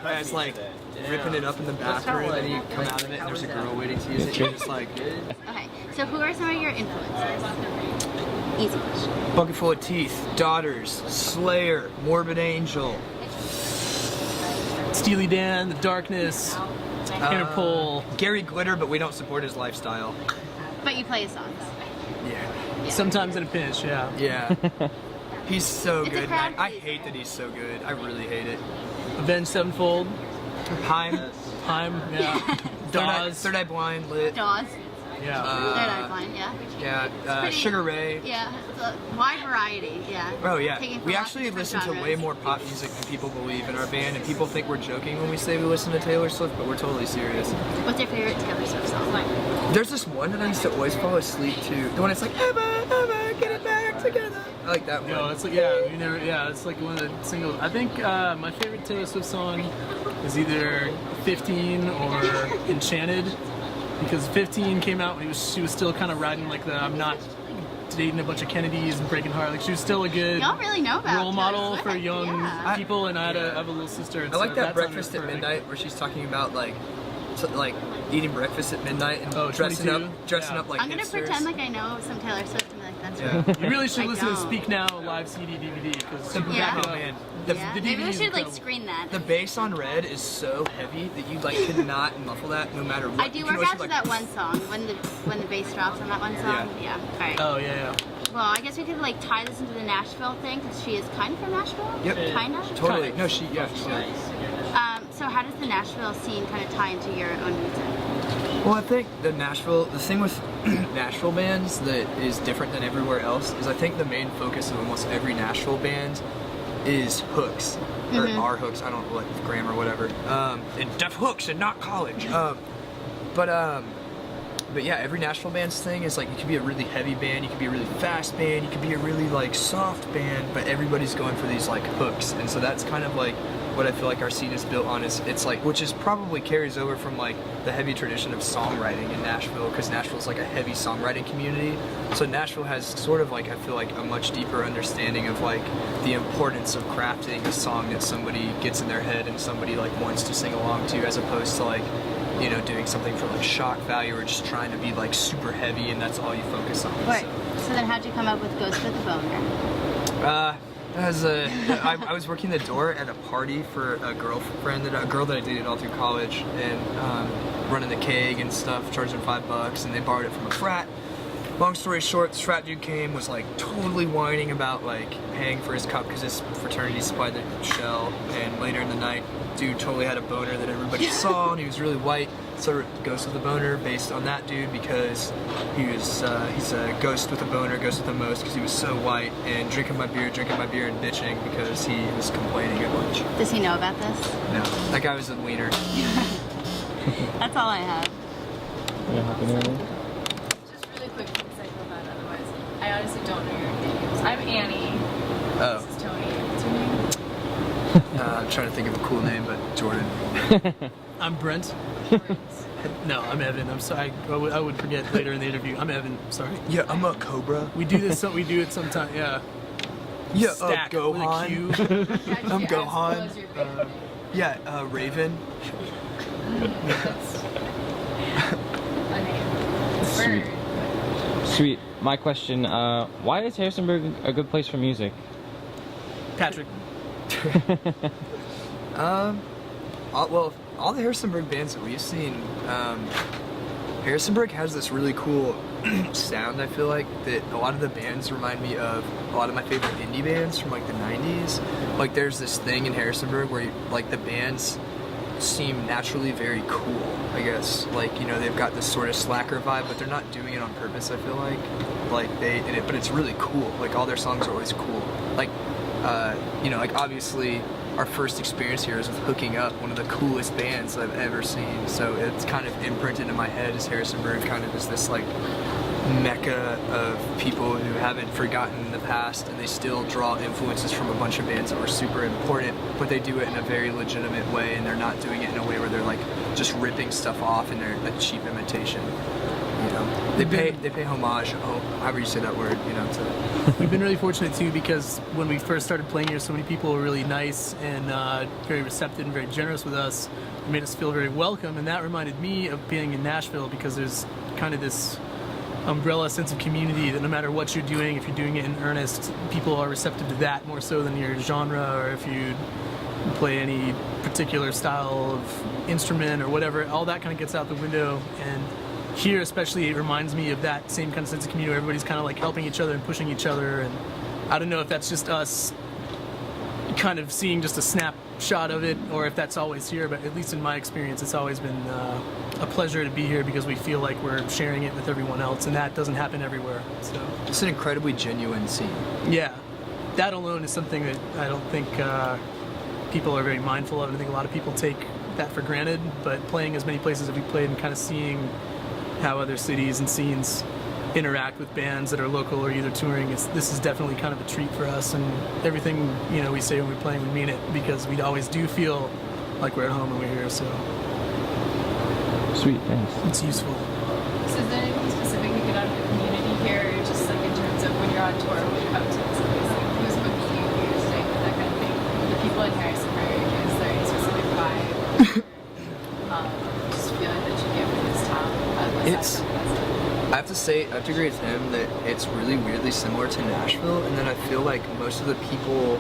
It's like ripping it up in the bathroom, and you come out of it, and there's a girl waiting to use it. You're just like, Okay, so who are some of your influences? Easy question. Bucket Full of Teeth, Daughters, Slayer, Morbid Angel, Steely Dan, The Darkness, Interpol. Gary Glitter, but we don't support his lifestyle. But you play his songs. Yeah. Sometimes in a pinch, yeah. Yeah. He's so It's a good, crowd man. I pleaser. hate that he's so good. I really hate it. Avenged Sevenfold, Time, yeah. Dawes, Third Eye Blind, Lit. Dawes. yeah. Third Eye Blind, yeah. Yeah, pretty- Sugar Ray. Yeah, it's a wide variety, yeah. Oh yeah, Taking we from actually lots of listen to different way genres. more pop music than people believe in our band, and people think we're joking when we say we listen to Taylor Swift, but we're totally serious. What's your favorite Taylor Swift song? There's this one that I used to always fall asleep to, the one that's like, ever, get it back together. I like that one. No, it's like it's like one of the singles. I think my favorite Taylor Swift song is either 15 or Enchanted, because 15 came out when she was still kind of riding like the I'm not dating a bunch of Kennedys and breaking heart. Like she was still a good Y'all really know about role model Taylor for Swift, young yeah. people, and I have a little sister. And I like so that song is Breakfast at perfect. Midnight where she's talking about like eating breakfast at midnight and dressing 22? up like I'm gonna hipsters. pretend like I know some Taylor Swift and be like, that's Yeah. right. You really should I listen to don't. Speak Now live CD DVD because Yeah. Oh man, Yeah. the Maybe DVD we is should like incredible. screen that. the bass on Red is so heavy that you like could not muffle that no matter what. I do You can work always out be to that one song when the bass drops on that one song. Yeah. All right. Oh yeah. Well, I guess we could like tie this into the Nashville thing because she is kind of from Nashville. Yep. Kind of. Totally. No, she's So how does the Nashville scene kind of tie into your own music? Well, I think the thing with Nashville bands that is different than everywhere else is I think the main focus of almost every Nashville band is hooks, or are hooks, I don't know what grammar or whatever, and deaf hooks and not college. But yeah, every Nashville band's thing is like you can be a really heavy band, you can be a really fast band, you can be a really like soft band, but everybody's going for these like hooks, and so that's kind of like what I feel like our scene is built on. Is it's like, which is probably carries over from like the heavy tradition of songwriting in Nashville, because Nashville's like a heavy songwriting community. So Nashville has sort of like, I feel like, a much deeper understanding of like the importance of crafting a song that somebody gets in their head and somebody like wants to sing along to, as opposed to like, you know, doing something for like shock value or just trying to be like super heavy and that's all you focus on. Right. So then how'd you come up with Ghost with the Boner? I was working the door at a party for a girl that I dated all through college, and running the keg and stuff, charging $5, and they borrowed it from a frat. Long story short, this frat dude came, was like totally whining about like paying for his cup because his fraternity supplied the shell, and later in the night, dude totally had a boner that everybody saw, and he was really white. So Ghost with a Boner based on that dude because he's a ghost with a boner, ghost with the most, because he was so white, and drinking my beer and bitching because he was complaining a bunch. Does he know about this? No, that guy was a wiener. That's all I have. Just really quick because I feel bad otherwise. I honestly don't know your names. I'm Annie. Oh. This is Tony. What's your name? I'm trying to think of a cool name, but Jordan. I'm Brent. No, I'm Evan. I'm sorry. I would forget later in the interview. I'm Evan. Sorry. Yeah, I'm a Cobra. We do this. We do it sometime. Yeah. Yeah, Stack with a Gohan. Q. I'm What Gohan. was your favorite name? Yeah, Raven. A name. Bird. Sweet. My question, why is Harrisonburg a good place for music? Patrick. All the Harrisonburg bands that we've seen, Harrisonburg has this really cool sound, I feel like, that a lot of the bands remind me of a lot of my favorite indie bands from like the 90s. Like there's this thing in Harrisonburg where like the bands seem naturally very cool, I guess. Like, you know, they've got this sort of slacker vibe, but they're not doing it on purpose, I feel like. But it's really cool. Like all their songs are always cool. Like, you know, like obviously our first experience here is with Hooking Up, one of the coolest bands I've ever seen. So it's kind of imprinted in my head as Harrisonburg kind of is this like mecca of people who haven't forgotten the past, and they still draw influences from a bunch of bands that were super important, but they do it in a very legitimate way, and they're not doing it in a way where they're like just ripping stuff off and they're a cheap imitation. you know, they pay homage, however you say that word, you know, to We've been really fortunate too because when we first started playing here, so many people were really nice and very receptive and very generous with us. It made us feel very welcome, and that reminded me of being in Nashville because there's kind of this umbrella sense of community that no matter what you're doing, if you're doing it in earnest, people are receptive to that more so than your genre, or if you play any particular style of instrument or whatever, all that kind of gets out the window. And here especially, it reminds me of that same kind of sense of community where everybody's kind of like helping each other and pushing each other. And I don't know if that's just us kind of seeing just a snapshot of it or if that's always here, but at least in my experience, it's always been a pleasure to be here because we feel like we're sharing it with everyone else, and that doesn't happen everywhere. So it's an incredibly genuine scene. yeah, that alone is something that I don't think people are very mindful of. I think a lot of people take that for granted, but playing as many places as we played and kind of seeing how other cities and scenes interact with bands that are local or either touring, this is definitely kind of a treat for us, and everything, you know, we say when we're playing, we mean it, because we always do feel like we're at home when we're here, so Sweet, thanks. it's useful. So is there anything specific you get out of the community here, or just like in terms of when you're on tour, when you come to this place, like who's booking you, who's staying with, that kind of thing? The people in Harrisonburg, is there any specific vibe or just feeling that you get from this town? I have to say, I have to agree with him that it's really weirdly similar to Nashville, and then I feel like most of the people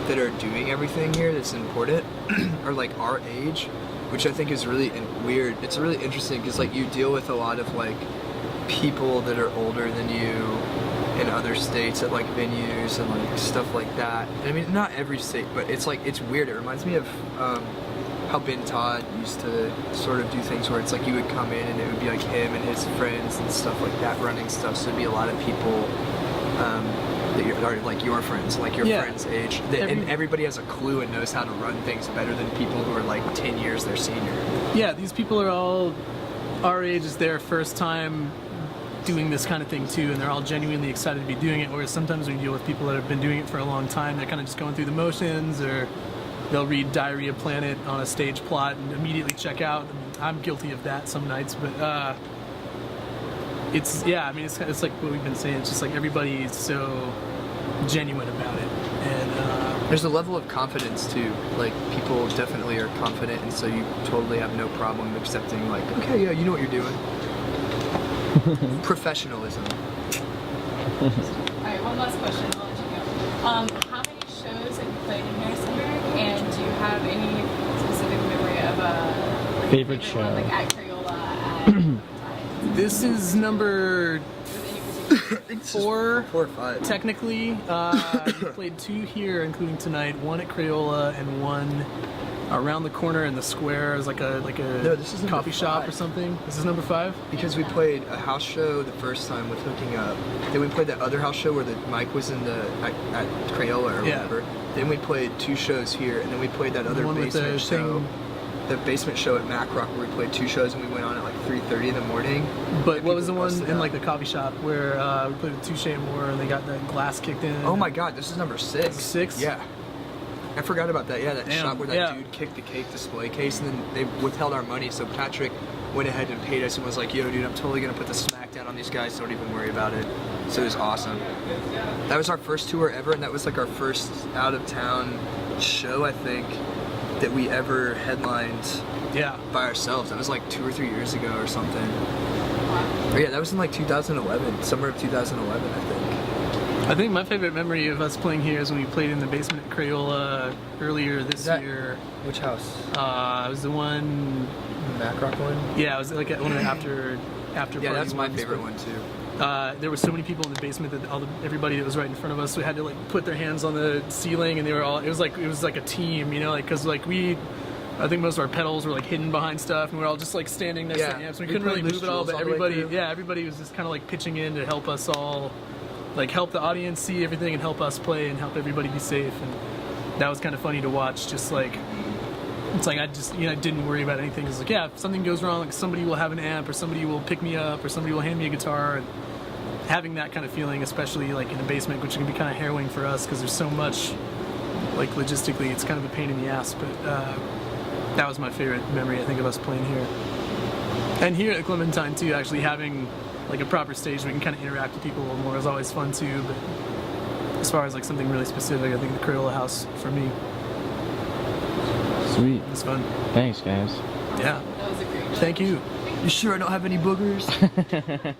that are doing everything here that's important are like our age, which I think is really weird. It's really interesting because like you deal with a lot of like people that are older than you in other states at like venues and like stuff like that. And I mean, not every state, but it's like, it's weird. It reminds me of how Ben Todd used to sort of do things where it's like you would come in and it would be like him and his friends and stuff like that running stuff. So it'd be a lot of people that are like your friends, like your friends' age, and everybody has a clue and knows how to run things better than people who are like 10 years their senior. Yeah, these people are all our age, is their first time doing this kind of thing too, and they're all genuinely excited to be doing it, whereas sometimes we deal with people that have been doing it for a long time. They're kind of just going through the motions, or they'll read Diarrhea Planet on a stage plot and immediately check out. I mean, I'm guilty of that some nights, but it's like what we've been saying. It's just like everybody is so genuine about it, and there's a level of confidence too. Like people definitely are confident, and so you totally have no problem accepting like, okay, yeah, you know what you're doing. Professionalism. All right, one last question. I'll let you go. How many shows have you played in Harrisonburg, and do you have any specific memory of a Favorite show? One, like at Crayola at this is number four or five. technically. We played 2 here, including tonight. 1 at Crayola and 1 around the corner in the square. It's like a No, this is number coffee shop 5. or something. This is number 5. Because we played a house show the first time with Hooking Up. Then we played that other house show where the mic was in the at Crayola or whatever. Then we played 2 shows here, and then we played that other one with basement the show. thing. The basement show at Mac Rock where we played 2 shows and we went on at like 3:30 in the morning. But And what was the people one busted in out. like the coffee shop where we played with Touche Moore and they got the glass kicked in? Oh my god, this is number 6. 6? Yeah. I forgot about that. Yeah, that Damn, shop where that dude kicked the cake display case, and then they withheld our money. So Patrick went ahead and paid us and was like, "Yo, dude, I'm totally gonna put the smack down on these guys. Don't even worry about it." So it was awesome. That was our first tour ever, and that was like our first out of town show, I think, that we ever headlined Yeah. by ourselves. That was like 2 or 3 years ago or something. Or yeah, that was in like 2011, summer of 2011, I think. I think my favorite memory of us playing here is when we played in the basement at Crayola earlier this year. Which house? It was the one. The Mac Rock one? Yeah, it was like one of the after Yeah, party that's my ones, favorite but, one too. There were so many people in the basement that everybody that was right in front of us, we had to like put their hands on the ceiling, and they were all. It was like a team, you know, like because like I think most of our pedals were like hidden behind stuff, and we were all just like standing next to the amps. We couldn't really move it all, but everybody was just kind of like pitching in to help us all, like help the audience see everything and help us play and help everybody be safe. And that was kind of funny to watch. Just like it's like I just didn't worry about anything. It's like if something goes wrong, like somebody will have an amp, or somebody will pick me up, or somebody will hand me a guitar. And having that kind of feeling, especially like in a basement, which can be kind of harrowing for us because there's so much. Like logistically, it's kind of a pain in the ass, but. That was my favorite memory, I think, of us playing here. And here at Clementine, too, actually having like a proper stage we can kind of interact with people a little more is always fun too. But as far as like something really specific, I think the Crayola House for me Sweet. is fun. Thanks, guys. Yeah. That was a great job. Thank you. You sure I don't have any boogers?